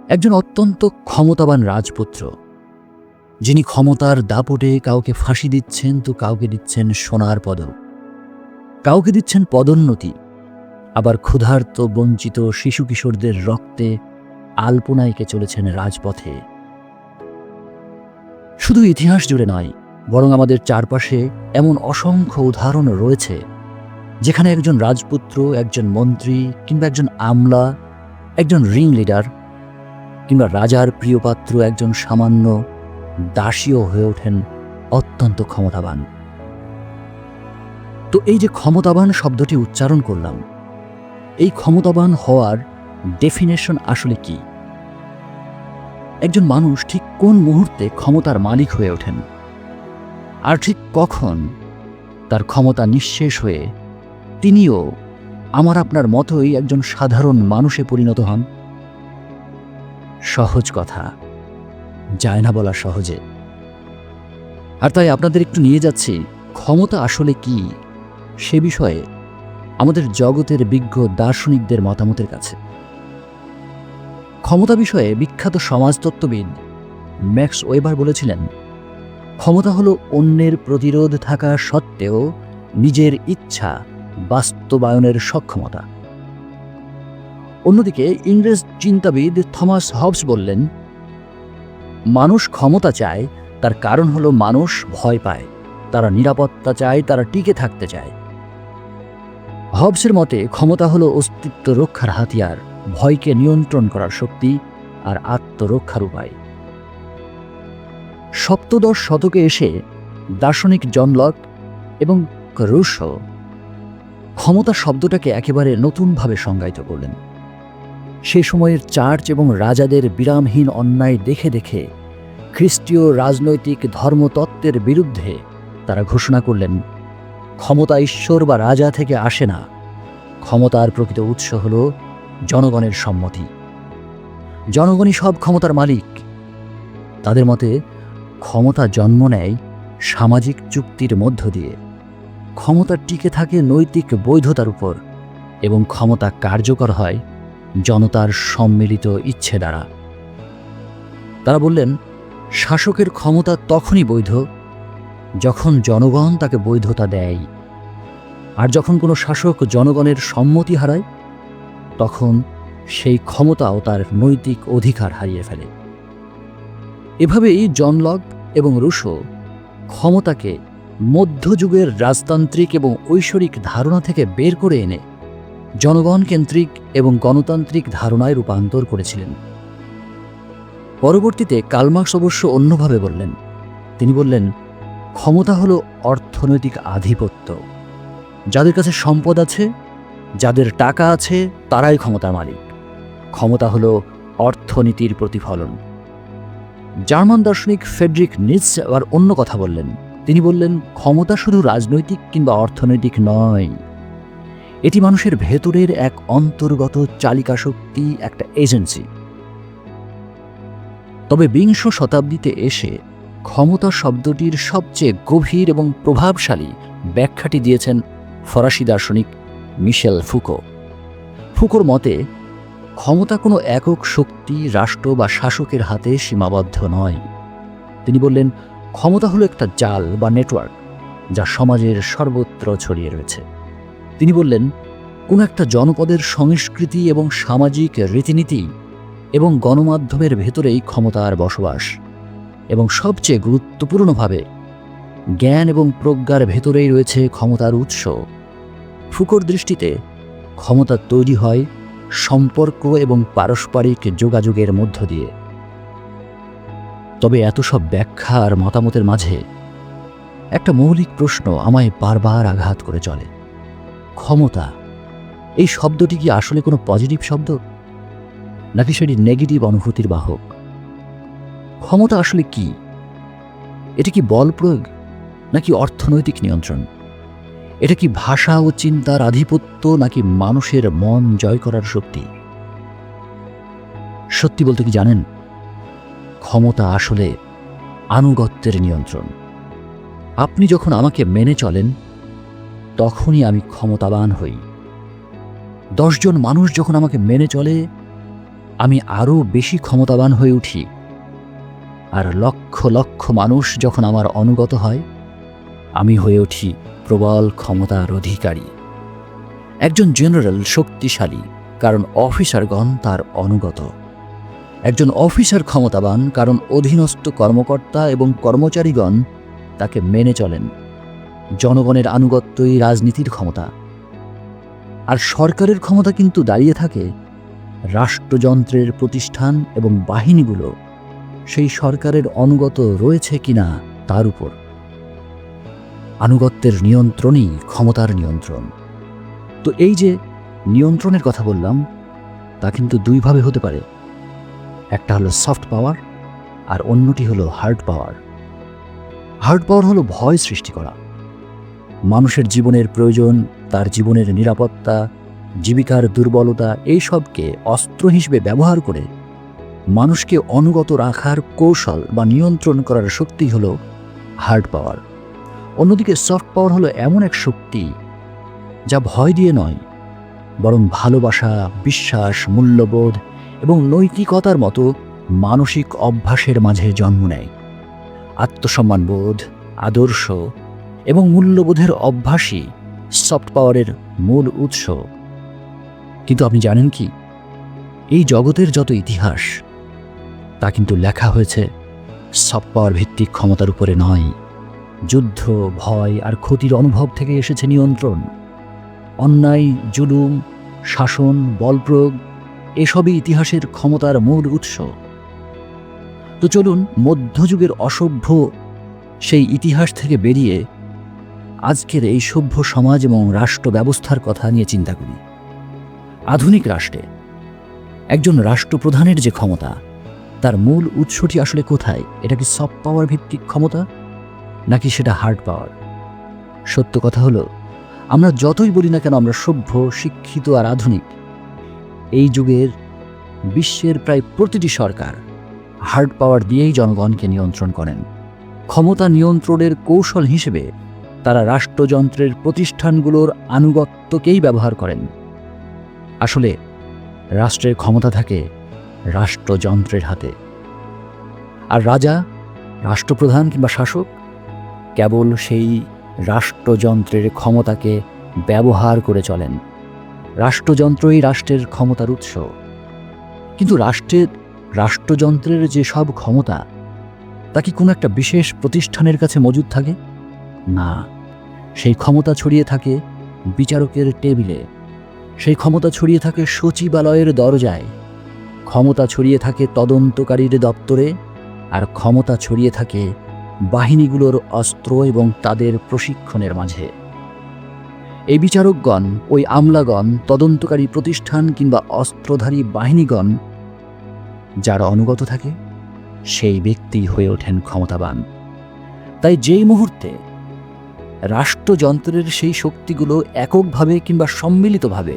একজন অত্যন্ত ক্ষমতাবান রাজপুত্র, যিনি ক্ষমতার দাপটে কাউকে ফাঁসি দিচ্ছেন তো কাউকে দিচ্ছেন সোনার পদক, কাউকে দিচ্ছেন পদোন্নতি, আবার ক্ষুধার্ত বঞ্চিত শিশু কিশোরদের রক্তে আলপনাইকে চলেছেন রাজপথে। শুধু ইতিহাস জুড়ে নয়, বরং আমাদের চারপাশে এমন অসংখ্য উদাহরণ রয়েছে যেখানে একজন রাজপুত্র, একজন মন্ত্রী কিংবা একজন আমলা, একজন রিং লিডার কিংবা রাজার প্রিয়পাত্র একজন সামান্য দাসীও হয়ে ওঠেন অত্যন্ত ক্ষমতাবান। তো এই যে ক্ষমতাবান শব্দটি উচ্চারণ করলাম, এই ক্ষমতাবান হওয়ার ডেফিনেশন আসলে কি? একজন মানুষ ঠিক কোন মুহূর্তে ক্ষমতার মালিক হয়ে ওঠেন, আর ঠিক কখন তার ক্ষমতা নিঃশেষ হয়ে তিনিও আমার আপনার মতোই একজন সাধারণ মানুষে পরিণত হন? সহজ কথা, যায় না বলা সহজে। আর তাই আপনাদের একটু নিয়ে যাচ্ছি ক্ষমতা আসলে কি সে বিষয়ে আমাদের জগতের বিজ্ঞ দার্শনিকদের মতামতের কাছে। ক্ষমতা বিষয়ে বিখ্যাত সমাজতত্ত্ববিদ ম্যাক্স ওয়েবার বলেছিলেন, ক্ষমতা হলো অন্যের প্রতিরোধ থাকা সত্ত্বেও নিজের ইচ্ছা বাস্তবায়নের সক্ষমতা। অন্যদিকে ইংরেজ চিন্তাবিদ থমাস হবস বললেন, মানুষ ক্ষমতা চায়, তার কারণ হলো মানুষ ভয় পায়, তারা নিরাপত্তা চায়, তারা টিকে থাকতে চায়। হবসের মতে ক্ষমতা হলো অস্তিত্ব রক্ষার হাতিয়ার, ভয়কে নিয়ন্ত্রণ করার শক্তি আর আত্মরক্ষার উপায়। সপ্তদশ শতকে এসে দার্শনিক জন লক এবং রুশো ক্ষমতা শব্দটাকে একেবারে নতুনভাবে সংজ্ঞায়িত করলেন। সে সময়ের চার্চ এবং রাজাদের বিরামহীন অন্যায় দেখে দেখে খ্রিস্টীয় রাজনৈতিক ধর্মতত্ত্বের বিরুদ্ধে তারা ঘোষণা করলেন, ক্ষমতা ঈশ্বর বা রাজা থেকে আসে না, ক্ষমতার প্রকৃত উৎস হল জনগণের সম্মতি। জনগণই সব ক্ষমতার মালিক। তাদের মতে ক্ষমতা জন্ম নেয় সামাজিক চুক্তির মধ্য দিয়ে, ক্ষমতা টিকে থাকে নৈতিক বৈধতার উপর, এবং ক্ষমতা কার্যকর হয় জনতার সম্মিলিত ইচ্ছে দ্বারা। তারা বললেন, শাসকের ক্ষমতা তখনই বৈধ যখন জনগণ তাকে বৈধতা দেয়, আর যখন কোনো শাসক জনগণের সম্মতি হারায় তখন সেই ক্ষমতাও তার নৈতিক অধিকার হারিয়ে ফেলে। এভাবেই জন লক এবং রুশো ক্ষমতাকে মধ্যযুগের রাজতান্ত্রিক এবং ঐশ্বরিক ধারণা থেকে বের করে এনে জনগণ কেন্দ্রিক এবং গণতান্ত্রিক ধারণায় রূপান্তর করেছিলেন। পরবর্তীতে কার্ল মার্কস অবশ্য অন্যভাবে বললেন। তিনি বললেন, ক্ষমতা হলো অর্থনৈতিক আধিপত্য। যাদের কাছে সম্পদ আছে, যাদের টাকা আছে, তারাই ক্ষমতার মালিক। ক্ষমতা হলো অর্থনীতির প্রতিফলন। জার্মান দার্শনিক ফ্রেডরিক নিৎসে আবার অন্য কথা বললেন। তিনি বললেন, ক্ষমতা শুধু রাজনৈতিক কিংবা অর্থনৈতিক নয়, এটি মানুষের ভেতরের এক অন্তর্গত চালিকা শক্তি, একটা এজেন্সি। তবে বিংশ শতাব্দীতে এসে ক্ষমতা শব্দটির সবচেয়ে গভীর এবং প্রভাবশালী ব্যাখ্যাটি দিয়েছেন ফরাসি দার্শনিক মিশেল ফুকো। ফুকোর মতে ক্ষমতা কোনো একক শক্তি, রাষ্ট্র বা শাসকের হাতে সীমাবদ্ধ নয়। তিনি বললেন, ক্ষমতা হলো একটা জাল বা নেটওয়ার্ক, যা সমাজের সর্বত্র ছড়িয়ে রয়েছে। তিনি বললেন, কোনো একটা জনপদের সংস্কৃতি এবং সামাজিক রীতিনীতি এবং গণমাধ্যমের ভেতরেই ক্ষমতার বসবাস, এবং সবচেয়ে গুরুত্বপূর্ণভাবে জ্ঞান এবং প্রজ্ঞার ভেতরেই রয়েছে ক্ষমতার উৎস। ফুকোর দৃষ্টিতে ক্ষমতা তৈরি হয় সম্পর্ক এবং পারস্পরিক যোগাযোগের মধ্য দিয়ে। তবে এত সব ব্যাখ্যা আর মতামতের মাঝে একটা মৌলিক প্রশ্ন আমায় বারবার আঘাত করে চলে। ক্ষমতা, এই শব্দটি কি আসলে কোনো পজিটিভ শব্দ, নাকি সেটি নেগেটিভ অনুভূতির বাহক? ক্ষমতা আসলে কি? এটা কি বল প্রয়োগ, নাকি অর্থনৈতিক নিয়ন্ত্রণ? এটা কি ভাষা ও চিন্তার আধিপত্য, নাকি মানুষের মন জয় করার শক্তি? সত্যি বলতে কি জানেন, ক্ষমতা আসলে আনুগত্যের নিয়ন্ত্রণ। আপনি যখন আমাকে মেনে চলেন, তখনই আমি ক্ষমতাবান হই। 10 জন মানুষ যখন আমাকে মেনে চলে, আমি আরও বেশি ক্ষমতাবান হয়ে উঠি, আর লক্ষ লক্ষ মানুষ যখন আমার অনুগত হয়, আমি হয়ে উঠি প্রবল ক্ষমতার অধিকারী। একজন জেনারেল শক্তিশালী কারণ অফিসারগণ তার অনুগত। একজন অফিসার ক্ষমতাবান কারণ অধীনস্থ কর্মকর্তা এবং কর্মচারীগণ তাকে মেনে চলেন। জনগণের আনুগত্যই রাজনীতির ক্ষমতা। আর সরকারের ক্ষমতা কিন্তু দাঁড়িয়ে থাকে রাষ্ট্রযন্ত্রের প্রতিষ্ঠান এবং বাহিনীগুলো সেই সরকারের অনুগত রয়েছে কিনা তার উপর। আনুগত্যের নিয়ন্ত্রণই ক্ষমতার নিয়ন্ত্রণ। তো এই যে নিয়ন্ত্রণের কথা বললাম, তা কিন্তু দুইভাবে হতে পারে। একটা হলো সফট পাওয়ার, আর অন্যটি হলো হার্ড পাওয়ার। হার্ড পাওয়ার হলো ভয় সৃষ্টি করা। মানুষের জীবনের প্রয়োজন, তার জীবনের নিরাপত্তা, জীবিকার দুর্বলতা, এই সবকে অস্ত্র হিসেবে ব্যবহার করে মানুষকে অনুগত রাখার কৌশল বা নিয়ন্ত্রণ করার শক্তি হলো হার্ড পাওয়ার। অন্যদিকে সফট পাওয়ার হলো এমন এক শক্তি যা ভয় দিয়ে নয়, বরং ভালোবাসা, বিশ্বাস, মূল্যবোধ এবং নৈতিকতার মতো মানসিক অভ্যাসের মাঝে জন্ম নেয়। আত্মসম্মানবোধ, আদর্শ এবং মূল্যবোধের অভ্যাসই সফট পাওয়ারের মূল উৎস। কিন্তু আপনি জানেন কি, এই জগতের যত ইতিহাস, তা কিন্তু লেখা হয়েছে সফট পাওয়ার ভিত্তিক ক্ষমতার উপরে নয়। যুদ্ধ, ভয় আর ক্ষতির অনুভব থেকে এসেছে নিয়ন্ত্রণ। অন্যায়, জুলুম, শাসন, বলপ্রয়োগ এসবই ইতিহাসের ক্ষমতার মূল উৎস। তো চলুন মধ্যযুগের অসভ্য সেই ইতিহাস থেকে বেরিয়ে আজকের এই সভ্য সমাজ এবং রাষ্ট্র ব্যবস্থার কথা নিয়ে চিন্তা করি। আধুনিক রাষ্ট্রে একজন রাষ্ট্রপ্রধানের যে ক্ষমতা, তার মূল উৎসটি আসলে কোথায়? এটা কি সফট পাওয়ার ভিত্তিক ক্ষমতা, নাকি সেটা হার্ড পাওয়ার? সত্য কথা হলো, আমরা যতই বলি না কেন আমরা সভ্য, শিক্ষিত আর আধুনিক, এই যুগের বিশ্বের প্রায় প্রতিটি সরকার হার্ড পাওয়ার দিয়েই জনগণকে নিয়ন্ত্রণ করেন। ক্ষমতা নিয়ন্ত্রণের কৌশল হিসেবে তারা রাষ্ট্রযন্ত্রের প্রতিষ্ঠানগুলোর আনুগত্যকেই ব্যবহার করেন। আসলে রাষ্ট্রের ক্ষমতা থাকে রাষ্ট্রযন্ত্রের হাতে, আর রাজা, রাষ্ট্রপ্রধান কিংবা শাসক কেবল সেই রাষ্ট্রযন্ত্রের ক্ষমতাকে ব্যবহার করে চলেন। রাষ্ট্রযন্ত্রই রাষ্ট্রের ক্ষমতার উৎস। কিন্তু রাষ্ট্রযন্ত্রের যে সব ক্ষমতা, তা কি কোনো একটা বিশেষ প্রতিষ্ঠানের কাছে মজুদ থাকে? না, সেই ক্ষমতা ছড়িয়ে থাকে বিচারকের টেবিলে, সেই ক্ষমতা ছড়িয়ে থাকে সচিবালয়ের দরজায়, ক্ষমতা ছড়িয়ে থাকে তদন্তকারীর দপ্তরে, আর ক্ষমতা ছড়িয়ে থাকে বাহিনীগুলোর অস্ত্র এবং তাদের প্রশিক্ষণের মাঝে। এই বিচারকগণ, ওই আমলাগণ, তদন্তকারী প্রতিষ্ঠান কিংবা অস্ত্রধারী বাহিনীগণ যারা অনুগত থাকে, সেই ব্যক্তি হয়ে ওঠেন ক্ষমতাবান। তাই যেই মুহূর্তে রাষ্ট্রযন্ত্রের সেই শক্তিগুলো এককভাবে কিংবা সম্মিলিতভাবে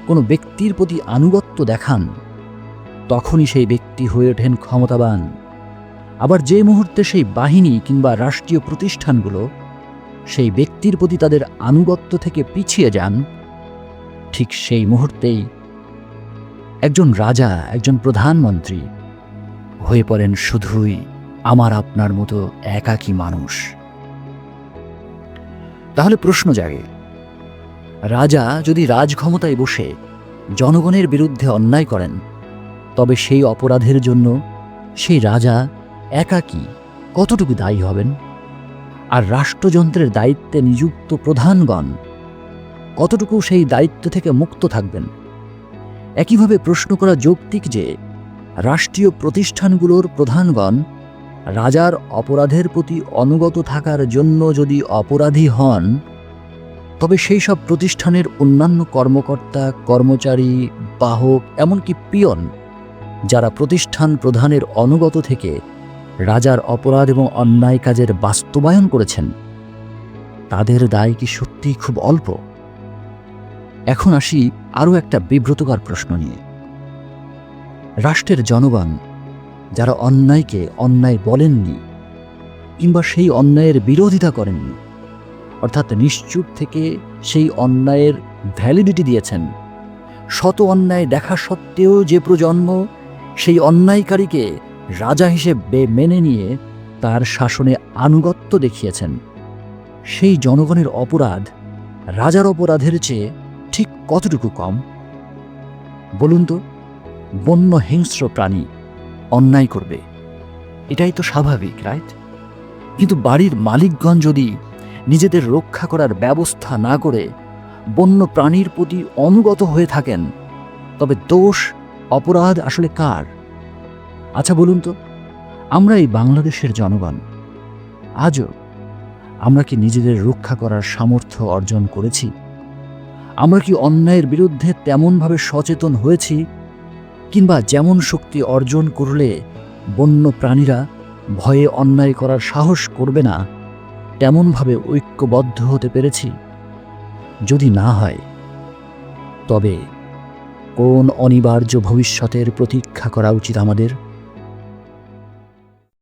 কোনো ব্যক্তির প্রতি আনুগত্য দেখান, তখনই সেই ব্যক্তি হয়ে ওঠেন ক্ষমতাবান। আবার যে মুহূর্তে সেই বাহিনী কিংবা রাষ্ট্রীয় প্রতিষ্ঠানগুলো সেই ব্যক্তির প্রতি তাদের আনুগত্য থেকে পিছিয়ে যান, ঠিক সেই মুহূর্তেই একজন রাজা, একজন প্রধানমন্ত্রী হয়ে পড়েন শুধুই আমার আপনার মতো একাকী মানুষ। তাহলে প্রশ্ন জাগে, রাজা যদি রাজক্ষমতায় বসে জনগণের বিরুদ্ধে অন্যায় করেন, তবে সেই অপরাধের জন্য সেই রাজা একাকী কতটুকু দায়ী হবেন? আর রাষ্ট্রযন্ত্রের দায়িত্বে নিযুক্ত প্রধানগণ কতটুকু সেই দায়িত্ব থেকে মুক্ত থাকবেন? একইভাবে প্রশ্ন করা যৌক্তিক যে রাষ্ট্রীয় প্রতিষ্ঠানগুলোর প্রধানগণ রাজার অপরাধের প্রতি অনুগত থাকার জন্য যদি অপরাধী হন, তবে সেই সব প্রতিষ্ঠানের অন্যান্য কর্মকর্তা, কর্মচারী, বাহক, এমনকি পিয়ন যারা প্রতিষ্ঠান প্রধানের অনুগত থেকে রাজার অপরাধ এবং অন্যায় কাজের বাস্তবায়ন করেছেন, তাদের দায় কি সত্যিই খুব অল্প? এখন আসি আরও একটা বিব্রতকর প্রশ্ন নিয়ে। রাষ্ট্রের জনগণ যারা অন্যায়কে অন্যায় বলেননি কিংবা সেই অন্যায়ের বিরোধিতা করেননি, অর্থাৎ নিশ্চুপ থেকে সেই অন্যায়ের ভ্যালিডিটি দিয়েছেন, শত অন্যায় দেখা সত্ত্বেও যে প্রজন্ম সেই অন্যায়কারীকে রাজা হিসেবে মেনে নিয়ে তার শাসনে আনুগত্য দেখিয়েছেন, সেই জনগণের অপরাধ রাজার অপরাধের চেয়ে ঠিক কতটুকু কম? বলুন তো, বন্য হিংস্র প্রাণী অন্যায় করবে, এটাই তো স্বাভাবিক, রাইট? কিন্তু বাড়ির মালিকগণ যদি নিজেদের রক্ষা করার ব্যবস্থা না করে বন্য প্রাণীর প্রতি অনুগত হয়ে থাকেন, তবে দোষ অপরাধ আসলে কার? আচ্ছা বলুন তো, আমরা এই বাংলাদেশের জনগণ আজও আমরা কি নিজেদের রক্ষা করার সামর্থ্য অর্জন করেছি? আমরা কি অন্যায়ের বিরুদ্ধে তেমনভাবে সচেতন হয়েছি, কিংবা যেমন শক্তি অর্জন করলে বন্য প্রাণীরা ভয়ে অন্যায় করার সাহস করবে না, তেমনভাবে ঐক্যবদ্ধ হতে পেরেছি? যদি না হয়, তবে কোন অনিবার্য ভবিষ্যতের প্রতীক্ষা করা উচিত আমাদের?